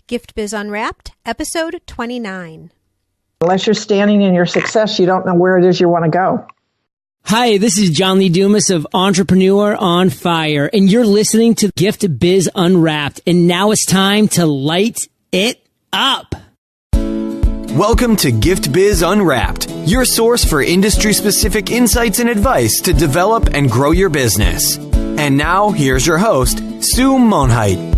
Gift Biz Unwrapped, episode 29. Unless you're standing in your success, you don't know where it is you want to go. Hi, this is John Lee Dumas of Entrepreneur on Fire, and you're listening to Gift Biz Unwrapped, and now it's time to light it up. Welcome to Gift Biz Unwrapped, your source for industry-specific insights and advice to develop and grow your business. And now, here's your host, Sue Monheit.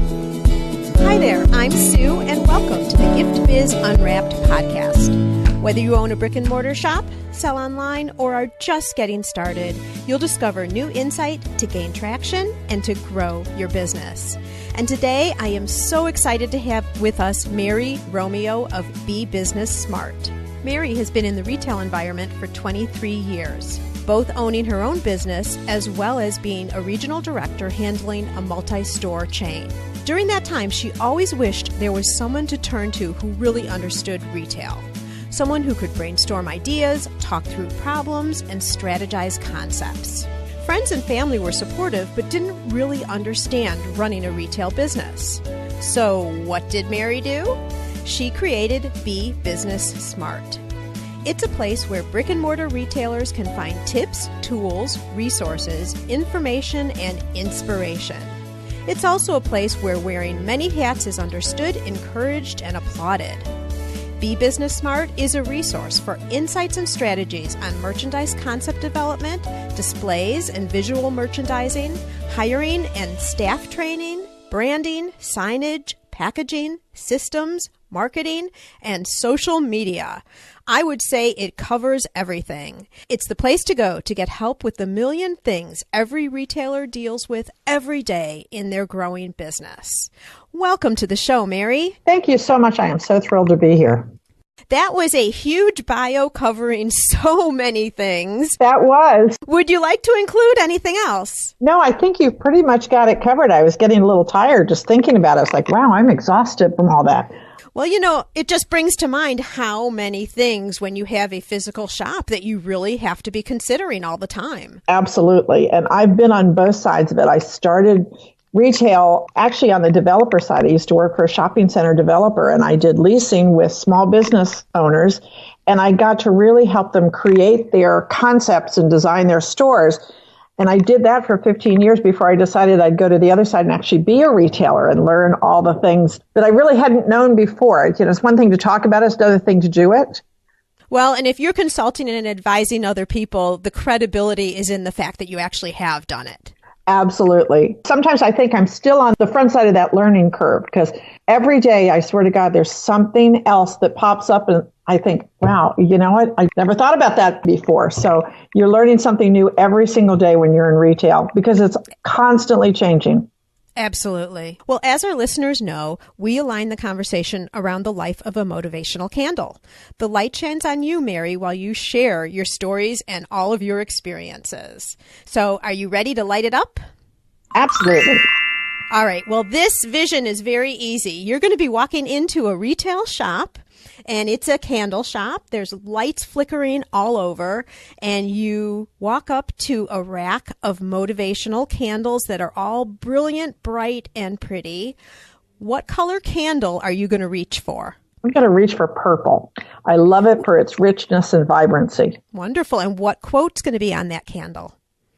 Hi there, I'm Sue, and welcome to the Gift Biz Unwrapped podcast. Whether you own a brick and mortar shop, sell online, or are just getting started, you'll discover new insight to gain traction and to grow your business. And today, I am so excited to have with us Mary Romeo of Be Business Smart. Mary has been in the retail environment for 23 years, both owning her own business as well as being a regional director handling a multi-store chain. During that time, she always wished there was someone to turn to who really understood retail. Someone who could brainstorm ideas, talk through problems, and strategize concepts. Friends and family were supportive, but didn't really understand running a retail business. So what did Mary do? She created Be Business Smart. It's a place where brick and mortar retailers can find tips, tools, resources, information, and inspiration. It's also a place where wearing many hats is understood, encouraged, and applauded. Be Business Smart is a resource for insights and strategies on merchandise concept development, displays and visual merchandising, hiring and staff training, branding, signage, packaging, systems, marketing, and social media. I would say it covers everything. It's the place to go to get help with the million things every retailer deals with every day in their growing business. Welcome to the show, Mary. Thank you so much. I am so thrilled to be here. That was a huge bio covering so many things. That was. Would you like to include anything else? No, I think you've pretty much got it covered. I was getting a little tired just thinking about it. I was like, wow, I'm exhausted from all that. Well, you know, it just brings to mind how many things when you have a physical shop that you really have to be considering all the time. Absolutely. And I've been on both sides of it. I started retail actually on the developer side. I used to work for a shopping center developer, and I did leasing with small business owners. And I got to really help them create their concepts and design their stores. And I did that for 15 years before I decided I'd go to the other side and actually be a retailer and learn all the things that I really hadn't known before. You know, it's one thing to talk about it, it's another thing to do it. Well, and if you're consulting and advising other people, the credibility is in the fact that you actually have done it. Absolutely. Sometimes I think I'm still on the front side of that learning curve because every day, I swear to God, there's something else that pops up and I think, wow, you know what? I never thought about that before. So you're learning something new every single day when you're in retail because it's constantly changing. Absolutely. Well, as our listeners know, we align the conversation around the life of a motivational candle. The light shines on you, Mary, while you share your stories and all of your experiences. So are you ready to light it up? Absolutely. All right. Well, this vision is very easy. You're going to be walking into a retail shop, and it's a candle shop. There's lights flickering all over, and you walk up to a rack of motivational candles that are all brilliant, bright, and pretty. What color candle are you going to reach for? I'm going to reach for purple. I love it for its richness and vibrancy. Wonderful. And what quote's going to be on that candle?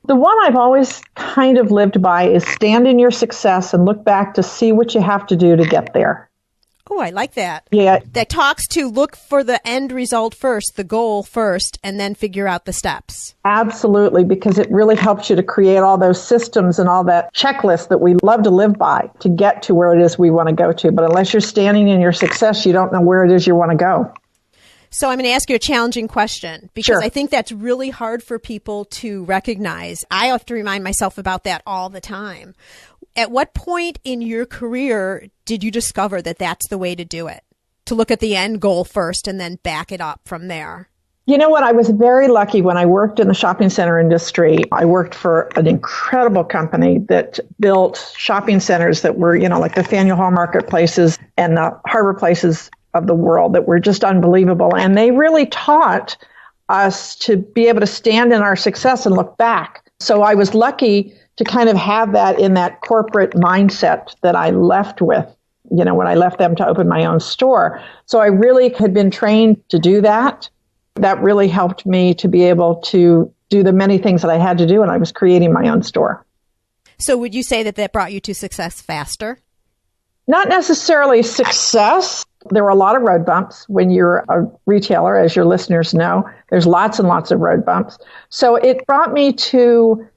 The one I've always kind of lived by is stand in your success and look back to see what you have to do to get there. Oh, I like that. Yeah. That talks to look for the end result first, the goal first, and then figure out the steps. Absolutely, because it really helps you to create all those systems and all that checklist that we love to live by to get to where it is we want to go to. But unless you're standing in your success, you don't know where it is you want to go. So I'm going to ask you a challenging question because Sure. I think that's really hard for people to recognize. I have to remind myself about that all the time. At what point in your career did you discover that that's the way to do it? To look at the end goal first and then back it up from there? You know what? I was very lucky when I worked in the shopping center industry. I worked for an incredible company that built shopping centers that were, you know, like the Faneuil Hall marketplaces and the harbor places of the world that were just unbelievable. And they really taught us to be able to stand in our success and look back. So I was lucky to kind of have that in that corporate mindset that I left with. when I left them to open my own store. So I really had been trained to do that. That really helped me to be able to do the many things that I had to do when I was creating my own store. So would you say that brought you to success faster? Not necessarily success. There were a lot of road bumps when you're a retailer, as your listeners know. There's lots and lots of road bumps. So it brought me to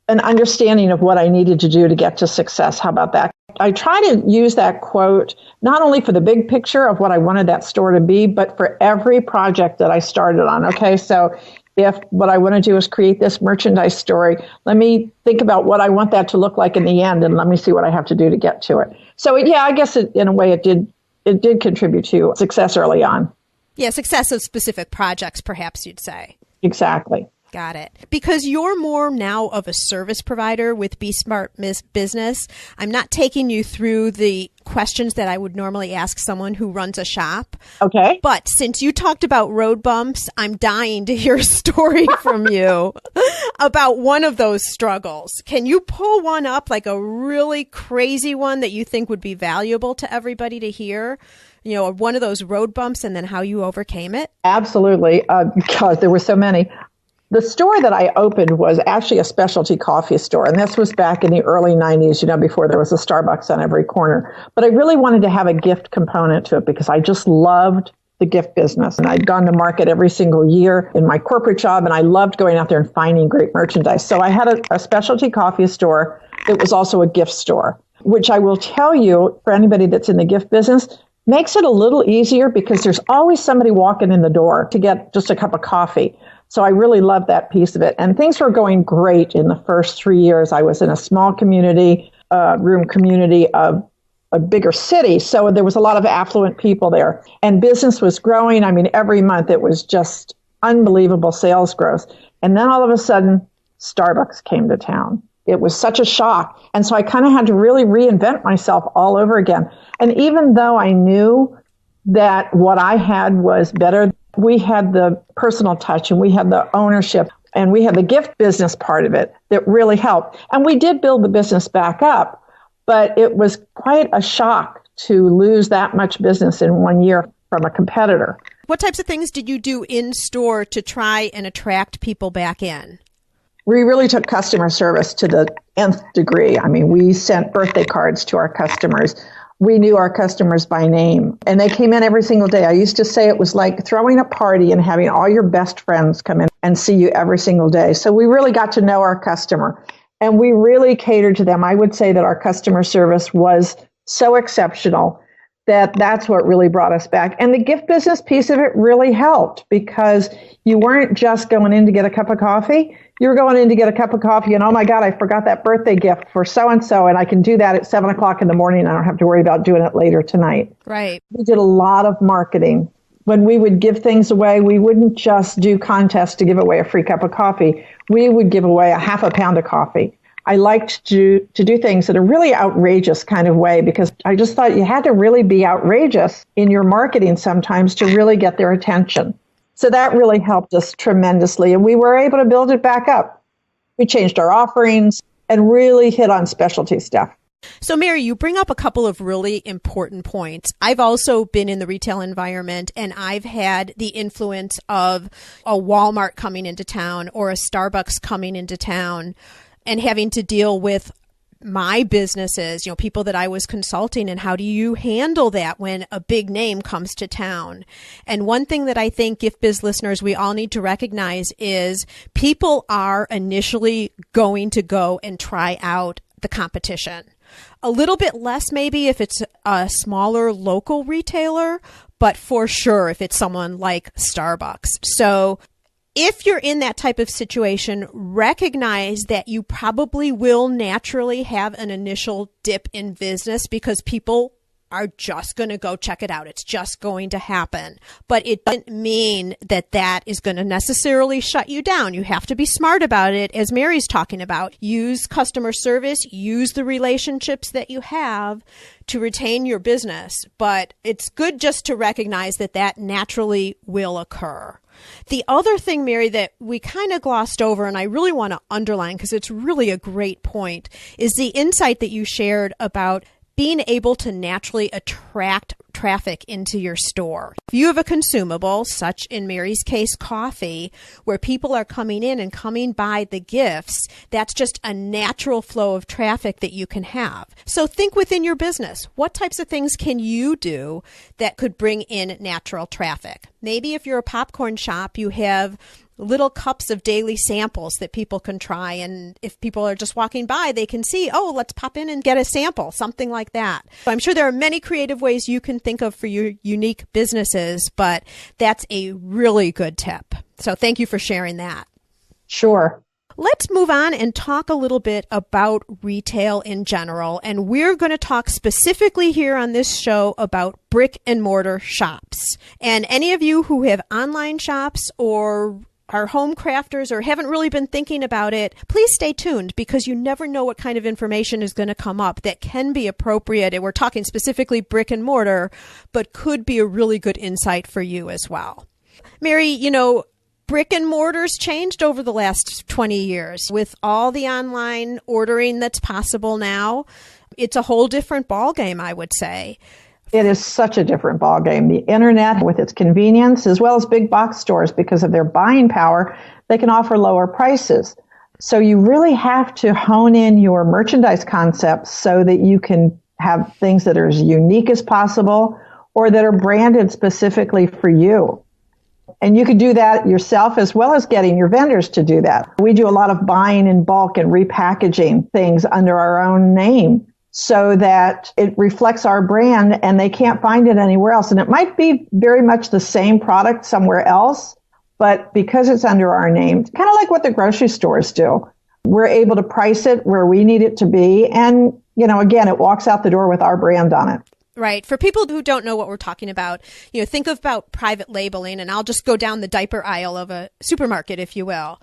an understanding of what I needed to do to get to success. How about that? I try to use that quote not only for the big picture of what I wanted that store to be, but for every project that I started on. Okay, so if what I want to do is create this merchandise story, let me think about what I want that to look like in the end, and let me see what I have to do to get to it. So I guess in a way it did contribute to success early on. Yeah, success of specific projects, perhaps you'd say. Exactly. Got it. Because you're more now of a service provider with Be Smart Business, I'm not taking you through the questions that I would normally ask someone who runs a shop. Okay. But since you talked about road bumps, I'm dying to hear a story from you about one of those struggles. Can you pull one up, like a really crazy one that you think would be valuable to everybody to hear? One of those road bumps and then how you overcame it? Absolutely. Because there were so many. The store that I opened was actually a specialty coffee store, and this was back in the early 90s, before there was a Starbucks on every corner. But I really wanted to have a gift component to it because I just loved the gift business. And I'd gone to market every single year in my corporate job, and I loved going out there and finding great merchandise. So I had a specialty coffee store that was also a gift store, which I will tell you, for anybody that's in the gift business, makes it a little easier because there's always somebody walking in the door to get just a cup of coffee. So I really loved that piece of it. And things were going great in the first 3 years. I was in a small room community of a bigger city. So there was a lot of affluent people there. And business was growing. I mean, every month it was just unbelievable sales growth. And then all of a sudden, Starbucks came to town. It was such a shock. And so I kind of had to really reinvent myself all over again. And even though I knew that what I had was better, we had the personal touch and we had the ownership and we had the gift business part of it that really helped. And we did build the business back up, but it was quite a shock to lose that much business in 1 year from a competitor. What types of things did you do in store to try and attract people back in? We really took customer service to the nth degree. I mean, we sent birthday cards to our customers. We knew our customers by name, and they came in every single day. I used to say it was like throwing a party and having all your best friends come in and see you every single day. So we really got to know our customer, and we really catered to them. I would say that our customer service was so exceptional that that's what really brought us back. And the gift business piece of it really helped because you weren't just going in to get a cup of coffee. You were going in to get a cup of coffee and, oh my God, I forgot that birthday gift for so-and-so, and I can do that at 7 o'clock in the morning. I don't have to worry about doing it later tonight. Right. We did a lot of marketing. When we would give things away, we wouldn't just do contests to give away a free cup of coffee. We would give away a half a pound of coffee. I liked to do things in a really outrageous kind of way because I just thought you had to really be outrageous in your marketing sometimes to really get their attention. So that really helped us tremendously, and we were able to build it back up. We changed our offerings and really hit on specialty stuff. So, Mary, you bring up a couple of really important points. I've also been in the retail environment, and I've had the influence of a Walmart coming into town or a Starbucks coming into town and having to deal with my businesses, people that I was consulting, and how do you handle that when a big name comes to town? And one thing that I think Gift Biz listeners, we all need to recognize is people are initially going to go and try out the competition. A little bit less maybe if it's a smaller local retailer, but for sure if it's someone like Starbucks. So if you're in that type of situation, recognize that you probably will naturally have an initial dip in business because people are just going to go check it out. It's just going to happen. But it doesn't mean that that is going to necessarily shut you down. You have to be smart about it, as Mary's talking about. Use customer service, use the relationships that you have to retain your business. But it's good just to recognize that that naturally will occur. The other thing, Mary, that we kind of glossed over, and I really want to underline because it's really a great point, is the insight that you shared about being able to naturally attract traffic into your store. If you have a consumable, such in Mary's case, coffee, where people are coming in and coming by the gifts, that's just a natural flow of traffic that you can have. So think within your business. What types of things can you do that could bring in natural traffic? Maybe if you're a popcorn shop, you have little cups of daily samples that people can try. And if people are just walking by, they can see, oh, let's pop in and get a sample, something like that. So I'm sure there are many creative ways you can think of for your unique businesses, but that's a really good tip. So thank you for sharing that. Sure. Let's move on and talk a little bit about retail in general. And we're going to talk specifically here on this show about brick and mortar shops. And any of you who have online shops or are home crafters or haven't really been thinking about it, please stay tuned, because you never know what kind of information is going to come up that can be appropriate. And we're talking specifically brick and mortar, but could be a really good insight for you as well. Mary, brick and mortar's changed over the last 20 years with all the online ordering that's possible now. It's a whole different ballgame, I would say. It is such a different ballgame. The internet, with its convenience, as well as big box stores, because of their buying power, they can offer lower prices. So you really have to hone in your merchandise concepts so that you can have things that are as unique as possible or that are branded specifically for you. And you can do that yourself as well as getting your vendors to do that. We do a lot of buying in bulk and repackaging things under our own name so that it reflects our brand and they can't find it anywhere else. And it might be very much the same product somewhere else, but because it's under our name, kind of like what the grocery stores do, we're able to price it where we need it to be. And, again, it walks out the door with our brand on it. Right. For people who don't know what we're talking about, think about private labeling, and I'll just go down the diaper aisle of a supermarket, if you will.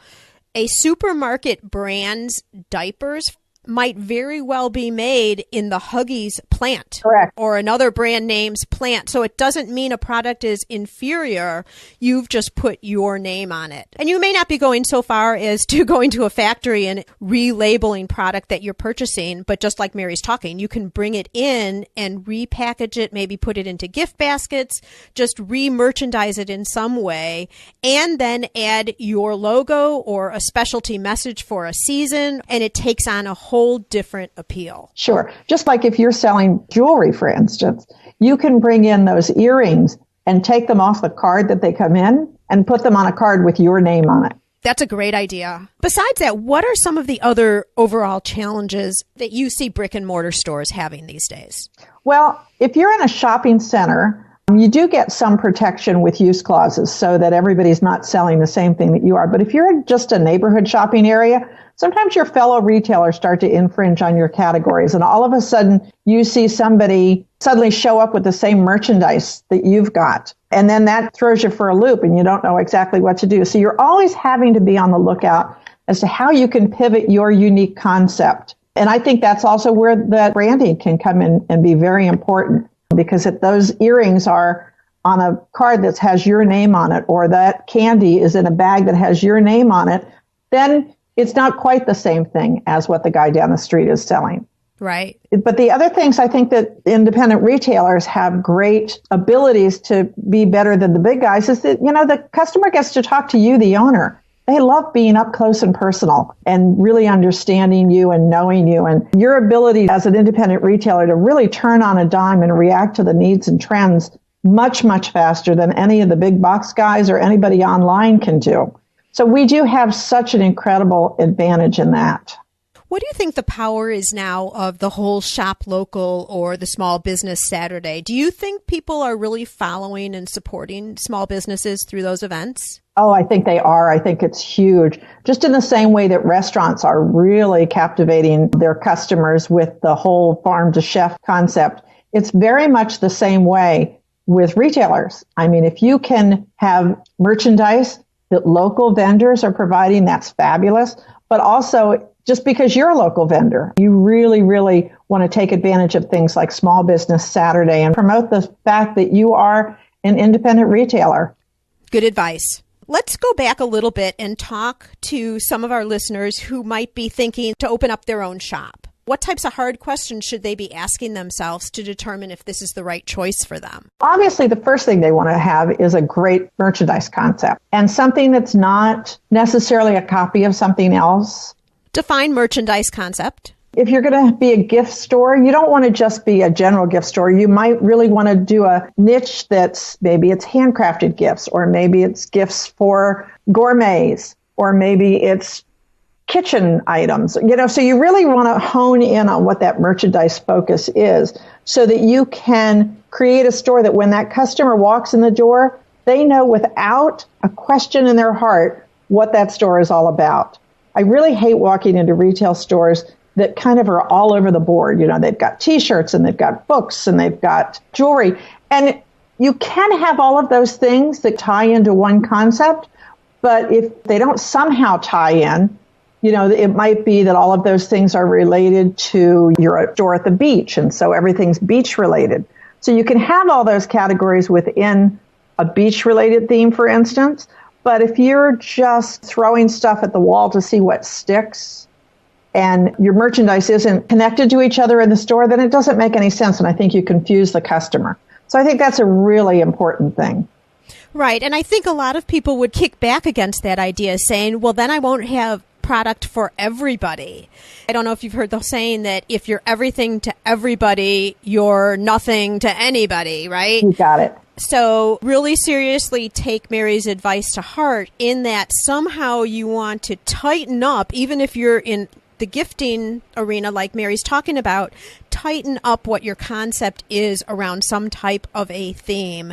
A supermarket brand's diapers might very well be made in the Huggies plant. Correct. Or another brand name's plant. So it doesn't mean a product is inferior. You've just put your name on it. And you may not be going so far as to going to a factory and relabeling product that you're purchasing, but just like Mary's talking, you can bring it in and repackage it, maybe put it into gift baskets, just re-merchandise it in some way, and then add your logo or a specialty message for a season, and it takes on a whole different appeal. Sure. Just like if you're selling jewelry, for instance, you can bring in those earrings and take them off the card that they come in and put them on a card with your name on it. That's a great idea. Besides that, what are some of the other overall challenges that you see brick and mortar stores having these days? Well, if you're in a shopping center, you do get some protection with use clauses so that everybody's not selling the same thing that you are. But if you're in just a neighborhood shopping area, sometimes your fellow retailers start to infringe on your categories. And all of a sudden, you see somebody suddenly show up with the same merchandise that you've got. And then that throws you for a loop and you don't know exactly what to do. So you're always having to be on the lookout as to how you can pivot your unique concept. And I think that's also where the branding can come in and be very important. Because if those earrings are on a card that has your name on it, or that candy is in a bag that has your name on it, then it's not quite the same thing as what the guy down the street is selling. Right. But the other things I think that independent retailers have great abilities to be better than the big guys is that, the customer gets to talk to you, the owner. They love being up close and personal and really understanding you and knowing you, and your ability as an independent retailer to really turn on a dime and react to the needs and trends much, much faster than any of the big box guys or anybody online can do. So we do have such an incredible advantage in that. What do you think the power is now of the whole shop local or the small business Saturday? Do you think people are really following and supporting small businesses through those events? Oh, I think they are. I think it's huge. Just in the same way that restaurants are really captivating their customers with the whole farm to chef concept, it's very much the same way with retailers. I mean, if you can have merchandise that local vendors are providing, that's fabulous. But also, just because you're a local vendor, you really, really want to take advantage of things like Small Business Saturday and promote the fact that you are an independent retailer. Good advice. Let's go back a little bit and talk to some of our listeners who might be thinking to open up their own shop. What types of hard questions should they be asking themselves to determine if this is the right choice for them? Obviously, the first thing they want to have is a great merchandise concept and something that's not necessarily a copy of something else. Define merchandise concept. If you're going to be a gift store, you don't want to just be a general gift store. You might really want to do a niche that's maybe it's handcrafted gifts, or maybe it's gifts for gourmets, or maybe it's kitchen items. So you really want to hone in on what that merchandise focus is so that you can create a store that when that customer walks in the door, they know without a question in their heart what that store is all about. I really hate walking into retail stores that kind of are all over the board. They've got t-shirts and they've got books and they've got jewelry. And you can have all of those things that tie into one concept, but if they don't somehow tie in, it might be that all of those things are related to your store at the beach, and so everything's beach related. So you can have all those categories within a beach related theme, for instance, but if you're just throwing stuff at the wall to see what sticks, and your merchandise isn't connected to each other in the store, then it doesn't make any sense. And I think you confuse the customer. So I think that's a really important thing. Right. And I think a lot of people would kick back against that idea, saying, well, then I won't have product for everybody. I don't know if you've heard the saying that if you're everything to everybody, you're nothing to anybody, right? You got it. So really seriously take Mary's advice to heart in that somehow you want to tighten up, even if you're in the gifting arena like Mary's talking about, tighten up what your concept is around some type of a theme.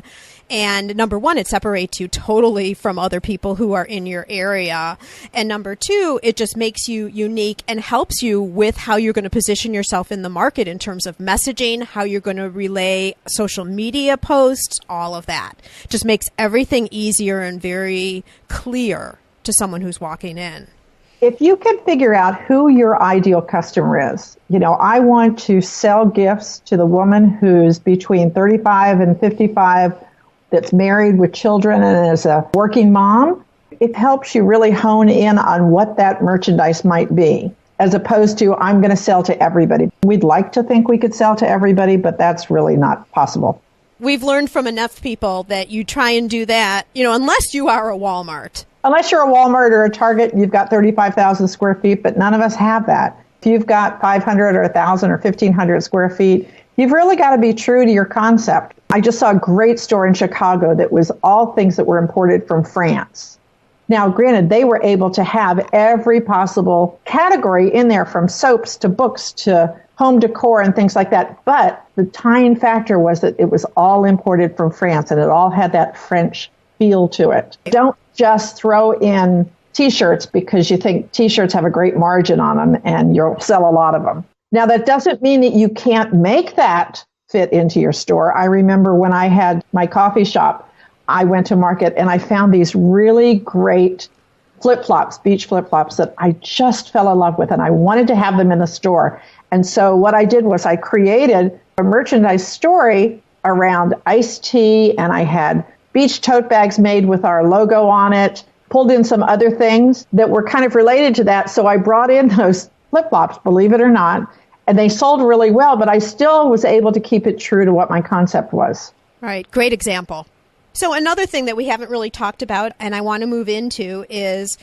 And number one, it separates you totally from other people who are in your area. And number two, it just makes you unique and helps you with how you're going to position yourself in the market in terms of messaging, how you're going to relay social media posts, all of that. Just makes everything easier and very clear to someone who's walking in. If you can figure out who your ideal customer is, I want to sell gifts to the woman who's between 35 and 55, that's married with children and is a working mom. It helps you really hone in on what that merchandise might be, as opposed to I'm going to sell to everybody. We'd like to think we could sell to everybody, but that's really not possible. We've learned from enough people that you try and do that, unless you are a Walmart. Unless you're a Walmart or a Target, you've got 35,000 square feet, but none of us have that. If you've got 500 or 1,000 or 1,500 square feet, you've really got to be true to your concept. I just saw a great store in Chicago that was all things that were imported from France. Now, granted, they were able to have every possible category in there, from soaps to books to home decor and things like that. But the tying factor was that it was all imported from France and it all had that French feel to it. Don't just throw in t-shirts because you think t-shirts have a great margin on them and you'll sell a lot of them. Now, that doesn't mean that you can't make that fit into your store. I remember when I had my coffee shop, I went to market and I found these really great flip-flops, beach flip-flops that I just fell in love with, and I wanted to have them in the store. And so what I did was I created a merchandise story around iced tea, and I had beach tote bags made with our logo on it, pulled in some other things that were kind of related to that. So I brought in those flip-flops, believe it or not, and they sold really well, but I still was able to keep it true to what my concept was. Right. Great example. So another thing that we haven't really talked about and I want to move into is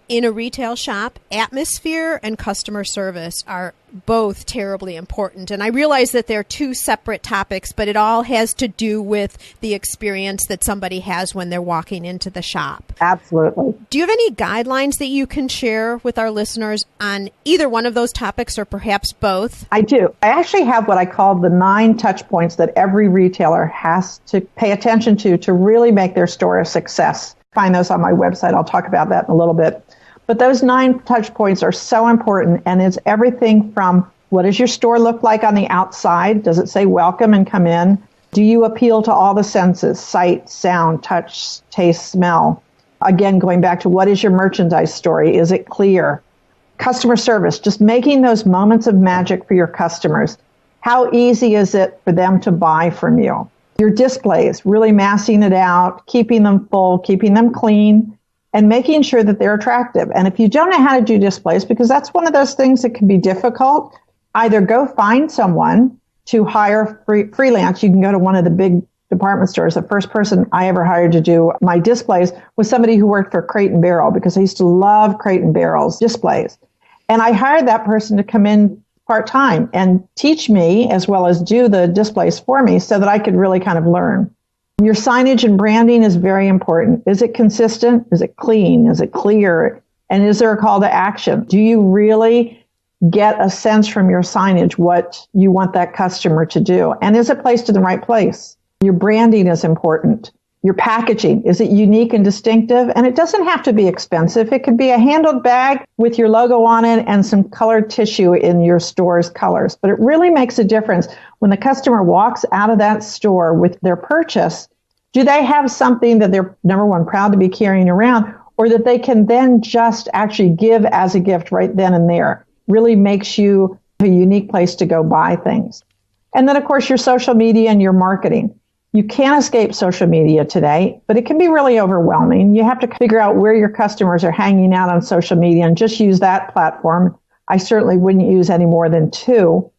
in a retail shop, atmosphere and customer service are both terribly important. And I realize that they're two separate topics, but it all has to do with the experience that somebody has when they're walking into the shop. Absolutely. Do you have any guidelines that you can share with our listeners on either one of those topics or perhaps both? I do. I actually have what I call the 9 touch points that every retailer has to pay attention to really make their store a success. Find those on my website. I'll talk about that in a little bit. But those 9 touch points are so important, and it's everything from what does your store look like on the outside? Does it say welcome and come in? Do you appeal to all the senses, sight, sound, touch, taste, smell? Again, going back to what is your merchandise story? Is it clear? Customer service, just making those moments of magic for your customers. How easy is it for them to buy from you? Your displays, really massing it out, keeping them full, keeping them clean, and making sure that they're attractive. And if you don't know how to do displays, because that's one of those things that can be difficult, either go find someone to hire freelance. You can go to one of the big department stores. The first person I ever hired to do my displays was somebody who worked for Crate and Barrel, because I used to love Crate and Barrel's displays. And I hired that person to come in part-time and teach me as well as do the displays for me so that I could really kind of learn. Your signage and branding is very important. Is it consistent? Is it clean? Is it clear? And is there a call to action? Do you really get a sense from your signage what you want that customer to do? And is it placed in the right place? Your branding is important. Your packaging, is it unique and distinctive? And it doesn't have to be expensive. It could be a handled bag with your logo on it and some colored tissue in your store's colors. But it really makes a difference when the customer walks out of that store with their purchase. Do they have something that they're, number one, proud to be carrying around, or that they can then just actually give as a gift right then and there? Really makes you a unique place to go buy things. And then, of course, your social media and your marketing. You can't escape social media today, but it can be really overwhelming. You have to figure out where your customers are hanging out on social media and just use that platform. I certainly wouldn't use any more than 2.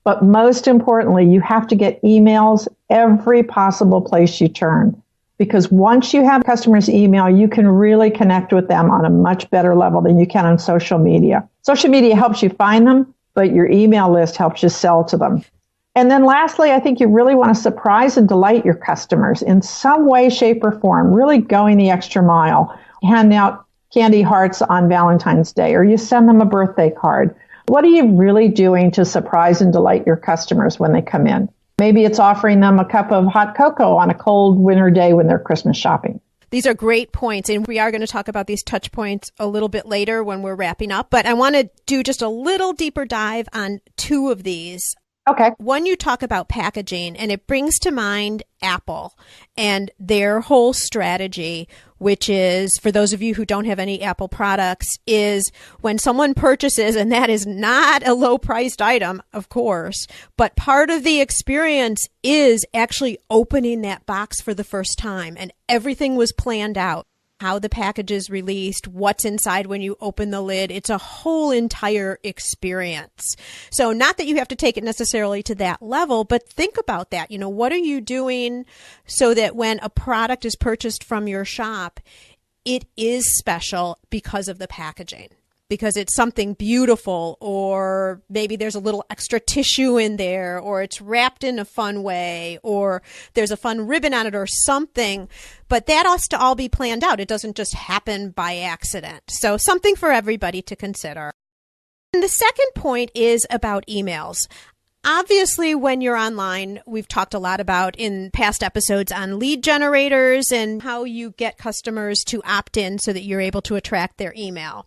But most importantly, you have to get emails every possible place you turn. Because once you have customers' email, you can really connect with them on a much better level than you can on social media. Social media helps you find them, but your email list helps you sell to them. And then lastly, I think you really want to surprise and delight your customers in some way, shape, or form, really going the extra mile. Hand out candy hearts on Valentine's Day, or you send them a birthday card. What are you really doing to surprise and delight your customers when they come in? Maybe it's offering them a cup of hot cocoa on a cold winter day when they're Christmas shopping. These are great points, and we are going to talk about these touch points a little bit later when we're wrapping up. But I want to do just a little deeper dive on 2 of these. Okay. One, you talk about packaging, and it brings to mind Apple and their whole strategy, which is, for those of you who don't have any Apple products, is when someone purchases, and that is not a low-priced item, of course, but part of the experience is actually opening that box for the first time, and everything was planned out. How the package is released, what's inside when you open the lid. It's a whole entire experience. So not that you have to take it necessarily to that level, but think about that. You know, what are you doing so that when a product is purchased from your shop, it is special because of the packaging? Because it's something beautiful, or maybe there's a little extra tissue in there, or it's wrapped in a fun way, or there's a fun ribbon on it or something. But that has to all be planned out. It doesn't just happen by accident. So something for everybody to consider. And the second point is about emails. Obviously, when you're online, we've talked a lot about in past episodes on lead generators and how you get customers to opt in so that you're able to attract their email.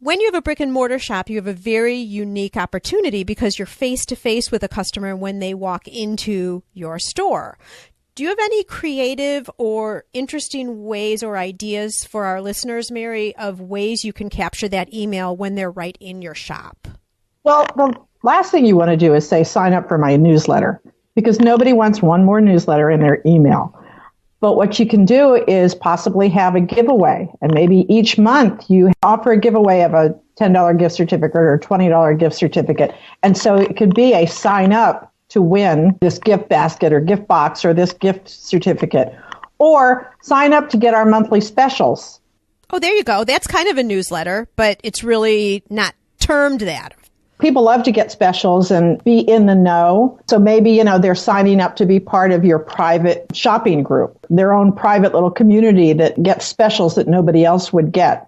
When you have a brick and mortar shop, you have a very unique opportunity because you're face to face with a customer when they walk into your store. Do you have any creative or interesting ways or ideas for our listeners, Mary, of ways you can capture that email when they're right in your shop? Well, the last thing you want to do is say, sign up for my newsletter, because nobody wants one more newsletter in their email. But what you can do is possibly have a giveaway. And maybe each month you offer a giveaway of a $10 gift certificate or a $20 gift certificate. And so it could be a sign up to win this gift basket or gift box or this gift certificate. Or sign up to get our monthly specials. Oh, there you go. That's kind of a newsletter, but it's really not termed that. People love to get specials and be in the know. So maybe, they're signing up to be part of your private shopping group, their own private little community that gets specials that nobody else would get.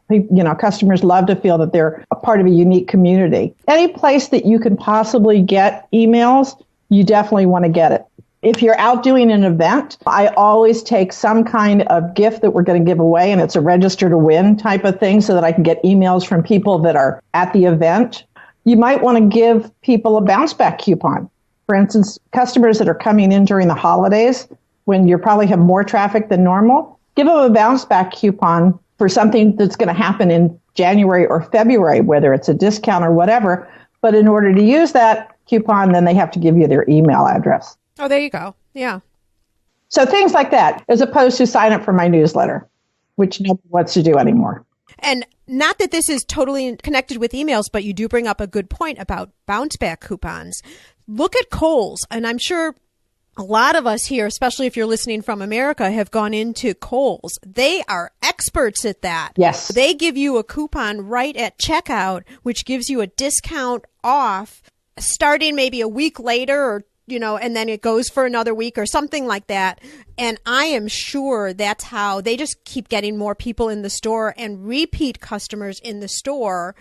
Customers love to feel that they're a part of a unique community. Any place that you can possibly get emails, you definitely want to get it. If you're out doing an event, I always take some kind of gift that we're going to give away, and it's a register to win type of thing so that I can get emails from people that are at the event. You might want to give people a Bounceback coupon. For instance, customers that are coming in during the holidays, when you probably have more traffic than normal, give them a Bounceback coupon for something that's going to happen in January or February, whether it's a discount or whatever. But in order to use that coupon, then they have to give you their email address. Oh, there you go. Yeah. So things like that, as opposed to sign up for my newsletter, which nobody wants to do anymore. And not that this is totally connected with emails, but you do bring up a good point about Bounceback coupons. Look at Kohl's, and I'm sure a lot of us here, especially if you're listening from America, have gone into Kohl's. They are experts at that. Yes. They give you a coupon right at checkout, which gives you a discount off starting maybe a week later, or and then it goes for another week or something like that. And I am sure that's how they just keep getting more people in the store and repeat customers in the store.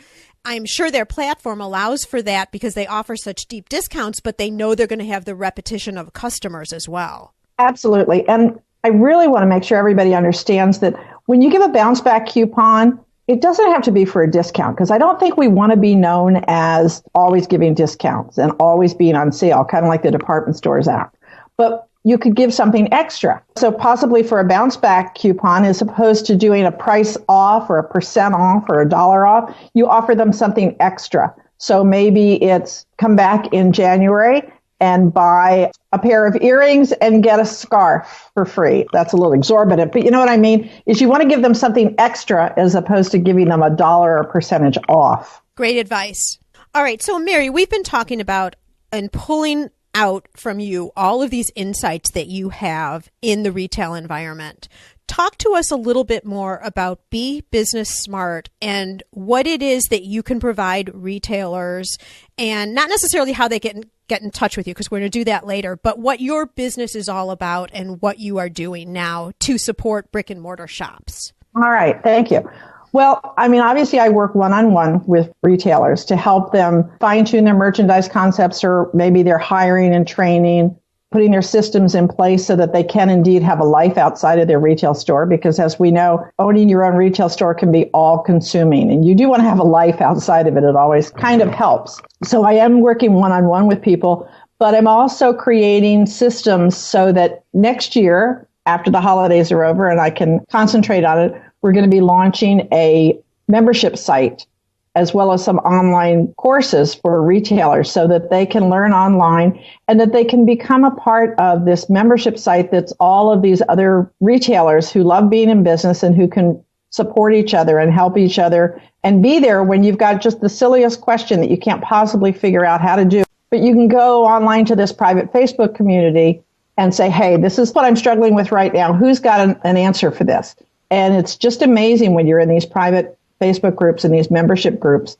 I'm sure their platform allows for that because they offer such deep discounts, but they know they're going to have the repetition of customers as well. Absolutely. And I really want to make sure everybody understands that when you give a bounce back coupon, it doesn't have to be for a discount, because I don't think we want to be known as always giving discounts and always being on sale, kind of like the department stores are. But you could give something extra. So possibly for a bounce back coupon, as opposed to doing a price off or a % off or $1 off, you offer them something extra. So maybe it's come back in January and buy a pair of earrings and get a scarf for free. That's a little exorbitant, but you know what I mean? Is you want to give them something extra as opposed to giving them $1 or percentage off. Great advice. All right. So Mary, we've been talking about and pulling out from you all of these insights that you have in the retail environment. Talk to us a little bit more about Be Business Smart and what it is that you can provide retailers, and not necessarily how they get in touch with you, because we're going to do that later, but what your business is all about and what you are doing now to support brick and mortar shops. All right. Thank you. Well, I mean, obviously I work one-on-one with retailers to help them fine-tune their merchandise concepts, or maybe they're hiring and training, putting their systems in place so that they can indeed have a life outside of their retail store. Because as we know, owning your own retail store can be all-consuming, and you do want to have a life outside of it. It always kind of helps. So I am working one-on-one with people, but I'm also creating systems so that next year, after the holidays are over and I can concentrate on it, we're going to be launching a membership site as well as some online courses for retailers so that they can learn online and that they can become a part of this membership site that's all of these other retailers who love being in business and who can support each other and help each other and be there when you've got just the silliest question that you can't possibly figure out how to do. But you can go online to this private Facebook community and say, hey, this is what I'm struggling with right now. Who's got an answer for this? And it's just amazing when you're in these private Facebook groups and these membership groups,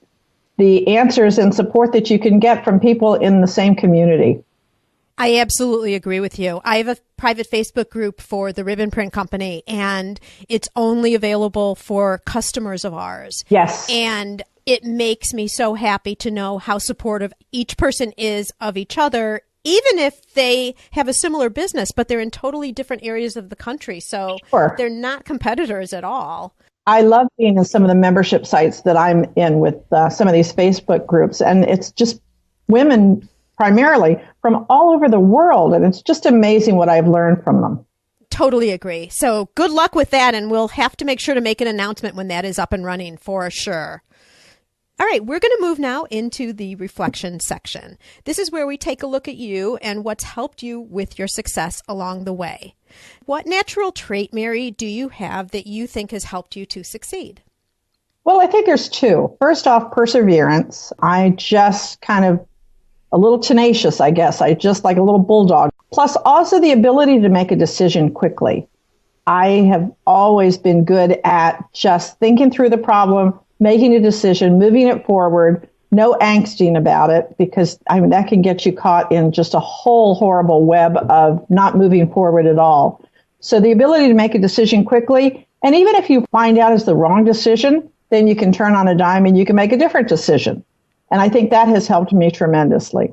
the answers and support that you can get from people in the same community. I absolutely agree with you. I have a private Facebook group for the Ribbon Print Company, and it's only available for customers of ours. Yes. And it makes me so happy to know how supportive each person is of each other, even if they have a similar business, but they're in totally different areas of the country. So Sure. They're not competitors at all. I love being in some of the membership sites that I'm in with some of these Facebook groups. And it's just women primarily from all over the world. And it's just amazing what I've learned from them. Totally agree. So good luck with that. And we'll have to make sure to make an announcement when that is up and running for sure. All right, we're going to move now into the reflection section. This is where we take a look at you and what's helped you with your success along the way. What natural trait, Mary, do you have that you think has helped you to succeed? Well, I think there's two. First off, perseverance. I just kind of a little tenacious, I guess. I just like a little bulldog. Plus also the ability to make a decision quickly. I have always been good at just thinking through the problem, making a decision, moving it forward, no angsting about it, because that can get you caught in just a whole horrible web of not moving forward at all. So the ability to make a decision quickly, and even if you find out it's the wrong decision, then you can turn on a dime and you can make a different decision. And I think that has helped me tremendously.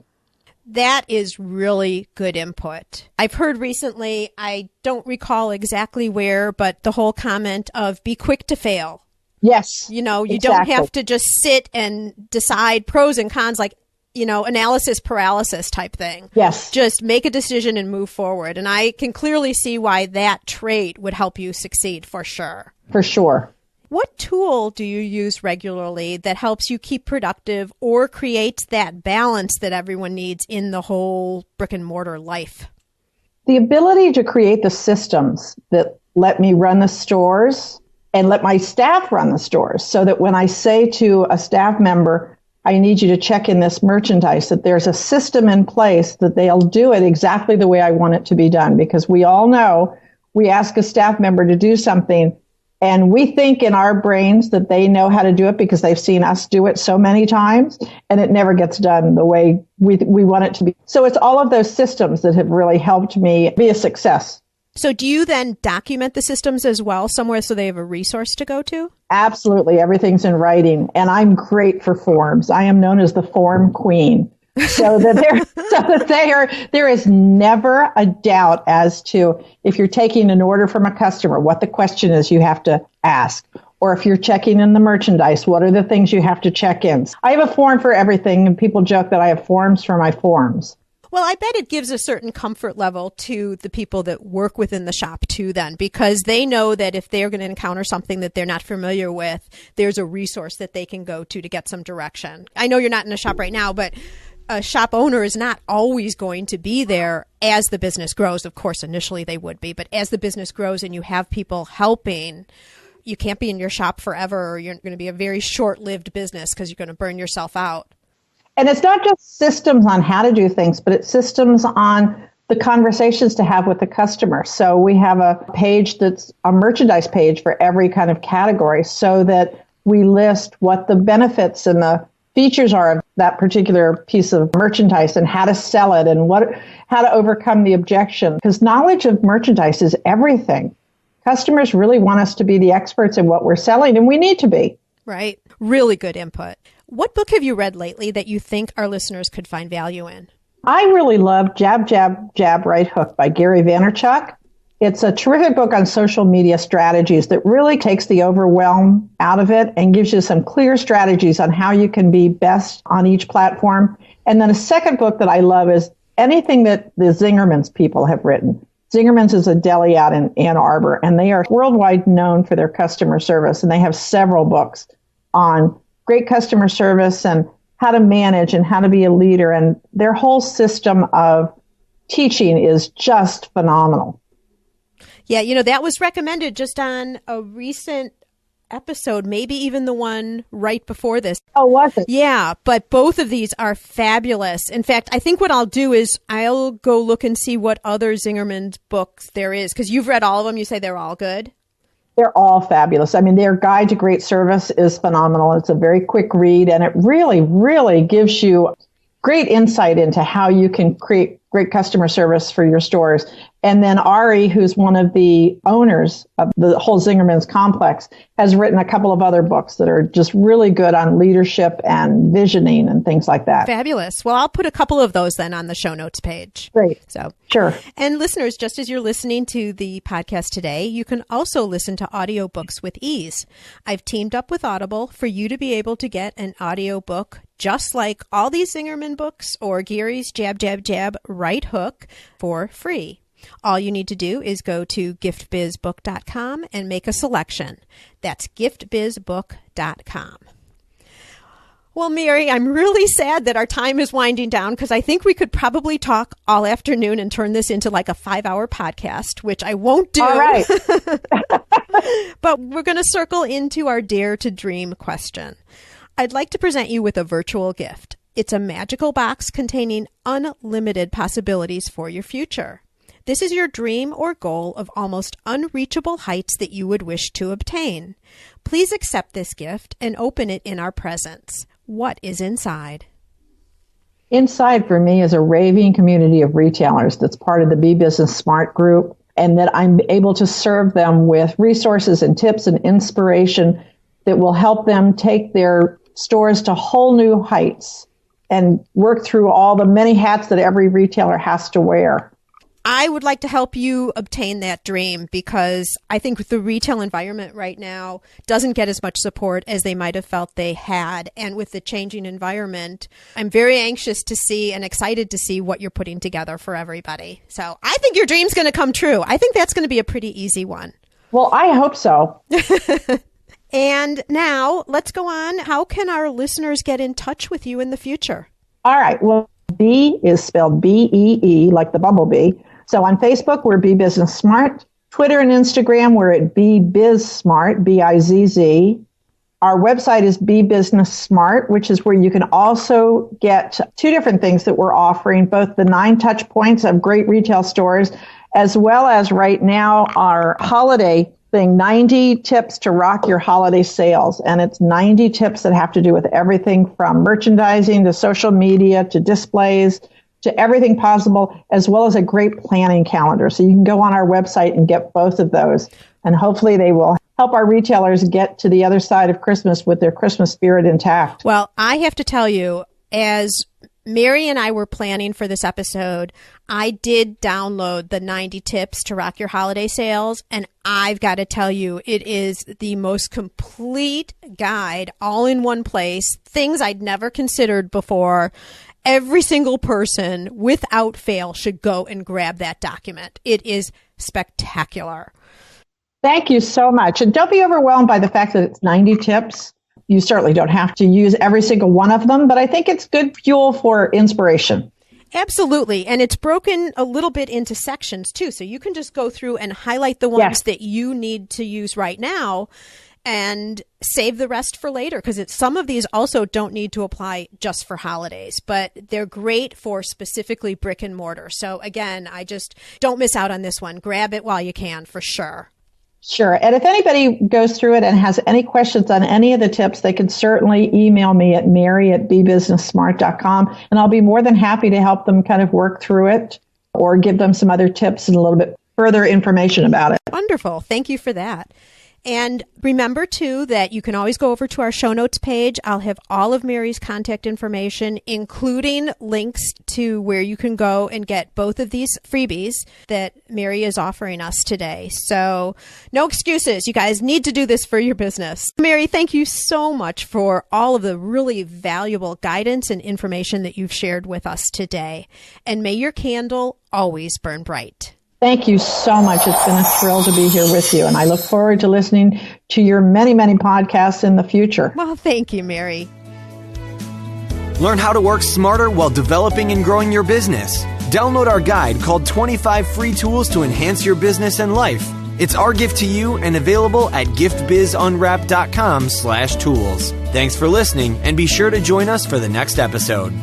That is really good input. I've heard recently, I don't recall exactly where, but the whole comment of be quick to fail. Yes. You exactly. Don't have to just sit and decide pros and cons, like, analysis paralysis type thing. Yes. Just make a decision and move forward. And I can clearly see why that trait would help you succeed for sure. For sure. What tool do you use regularly that helps you keep productive or creates that balance that everyone needs in the whole brick and mortar life? The ability to create the systems that let me run the stores and let my staff run the stores, so that when I say to a staff member, I need you to check in this merchandise, that there's a system in place that they'll do it exactly the way I want it to be done. Because we all know, we ask a staff member to do something and we think in our brains that they know how to do it because they've seen us do it so many times, and it never gets done the way we want it to be. So it's all of those systems that have really helped me be a success. So do you then document the systems as well somewhere so they have a resource to go to? Absolutely. Everything's in writing. And I'm great for forms. I am known as the form queen. So that there is never a doubt as to if you're taking an order from a customer, what the question is you have to ask. Or if you're checking in the merchandise, what are the things you have to check in? I have a form for everything, and people joke that I have forms for my forms. Well, I bet it gives a certain comfort level to the people that work within the shop too then, because they know that if they're going to encounter something that they're not familiar with, there's a resource that they can go to get some direction. I know you're not in a shop right now, but a shop owner is not always going to be there as the business grows. Of course, initially they would be, but as the business grows and you have people helping, you can't be in your shop forever, or you're going to be a very short-lived business because you're going to burn yourself out. And it's not just systems on how to do things, but it's systems on the conversations to have with the customer. So we have a page that's a merchandise page for every kind of category, so that we list what the benefits and the features are of that particular piece of merchandise and how to sell it and how to overcome the objection. Because knowledge of merchandise is everything. Customers really want us to be the experts in what we're selling, and we need to be. Right. Really good input. What book have you read lately that you think our listeners could find value in? I really love Jab, Jab, Jab, Right Hook by Gary Vaynerchuk. It's a terrific book on social media strategies that really takes the overwhelm out of it and gives you some clear strategies on how you can be best on each platform. And then a second book that I love is anything that the Zingerman's people have written. Zingerman's is a deli out in Ann Arbor, and they are worldwide known for their customer service. And they have several books on great customer service and how to manage and how to be a leader. And their whole system of teaching is just phenomenal. Yeah, that was recommended just on a recent episode, maybe even the one right before this. Oh, was it? Yeah, but both of these are fabulous. In fact, I think what I'll do is I'll go look and see what other Zingerman's books there is, because you've read all of them. You say they're all good? They're all fabulous. I mean, their Guide to Great Service is phenomenal. It's a very quick read, and it really, really gives you great insight into how you can create great customer service for your stores. And then Ari, who's one of the owners of the whole Zingerman's complex, has written a couple of other books that are just really good on leadership and visioning and things like that. Fabulous. Well, I'll put a couple of those then on the show notes page. Great. So sure. And listeners, just as you're listening to the podcast today, you can also listen to audiobooks with ease. I've teamed up with Audible for you to be able to get an audiobook just like all these Zingerman books or Gary's Jab, Jab, Jab, Right Hook for free. All you need to do is go to giftbizbook.com and make a selection. That's giftbizbook.com. Well, Mary, I'm really sad that our time is winding down, because I think we could probably talk all afternoon and turn this into like a 5-hour podcast, which I won't do. All right. But we're going to circle into our Dare to Dream question. I'd like to present you with a virtual gift. It's a magical box containing unlimited possibilities for your future. This is your dream or goal of almost unreachable heights that you would wish to obtain. Please accept this gift and open it in our presence. What is inside? Inside for me is a raving community of retailers that's part of the Be Business Smart group, and that I'm able to serve them with resources and tips and inspiration that will help them take their stores to whole new heights and work through all the many hats that every retailer has to wear. I would like to help you obtain that dream, because I think the retail environment right now doesn't get as much support as they might have felt they had. And with the changing environment, I'm very anxious to see and excited to see what you're putting together for everybody. So I think your dream's going to come true. I think that's going to be a pretty easy one. Well, I hope so. And now let's go on. How can our listeners get in touch with you in the future? All right. Well, B is spelled B-E-E, like the bumblebee. So on Facebook, we're Be Business Smart. Twitter and Instagram, we're at BBizSmart, B-I-Z-Z. Our website is BeBusinessSmart, which is where you can also get two different things that we're offering, both the 9 touch points of great retail stores, as well as right now our holiday thing, 90 tips to rock your holiday sales. And it's 90 tips that have to do with everything from merchandising to social media to displays to everything possible, as well as a great planning calendar. So you can go on our website and get both of those. And hopefully they will help our retailers get to the other side of Christmas with their Christmas spirit intact. Well, I have to tell you, as Mary and I were planning for this episode, I did download the 90 tips to rock your holiday sales. And I've got to tell you, it is the most complete guide all in one place. Things I'd never considered before. Every single person, without fail, should go and grab that document. It is spectacular. Thank you so much. And don't be overwhelmed by the fact that it's 90 tips. You certainly don't have to use every single one of them, but I think it's good fuel for inspiration. Absolutely. And it's broken a little bit into sections too. So you can just go through and highlight the ones that you need to use right now and save the rest for later, because some of these also don't need to apply just for holidays, but they're great for specifically brick and mortar. So again, I just don't miss out on this one. Grab it while you can, for sure. Sure. And if anybody goes through it and has any questions on any of the tips, they can certainly email me at mary@bebusinesssmart.com, and I'll be more than happy to help them kind of work through it or give them some other tips and a little bit further information about it. Wonderful. Thank you for that. And remember, too, that you can always go over to our show notes page. I'll have all of Mary's contact information, including links to where you can go and get both of these freebies that Mary is offering us today. So no excuses. You guys need to do this for your business. Mary, thank you so much for all of the really valuable guidance and information that you've shared with us today. And may your candle always burn bright. Thank you so much. It's been a thrill to be here with you, and I look forward to listening to your many, many podcasts in the future. Well, thank you, Mary. Learn how to work smarter while developing and growing your business. Download our guide called 25 Free Tools to Enhance Your Business and Life. It's our gift to you and available at giftbizunwrapped.com/tools. Thanks for listening, and be sure to join us for the next episode.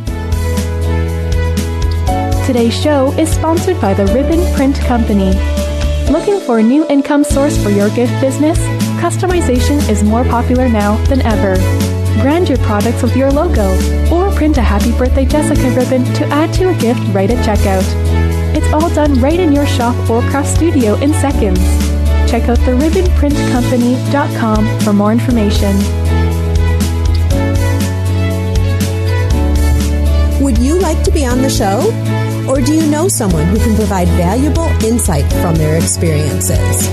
Today's show is sponsored by the Ribbon Print Company. Looking for a new income source for your gift business? Customization is more popular now than ever. Brand your products with your logo, or print a Happy Birthday Jessica ribbon to add to a gift right at checkout. It's all done right in your shop or craft studio in seconds. Check out theribbonprintcompany.com for more information. Would you like to be on the show? Or do you know someone who can provide valuable insight from their experiences?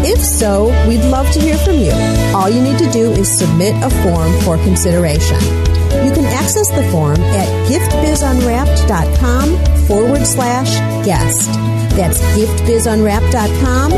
If so, we'd love to hear from you. All you need to do is submit a form for consideration. You can access the form at giftbizunwrapped.com/guest. That's giftbizunwrapped.com/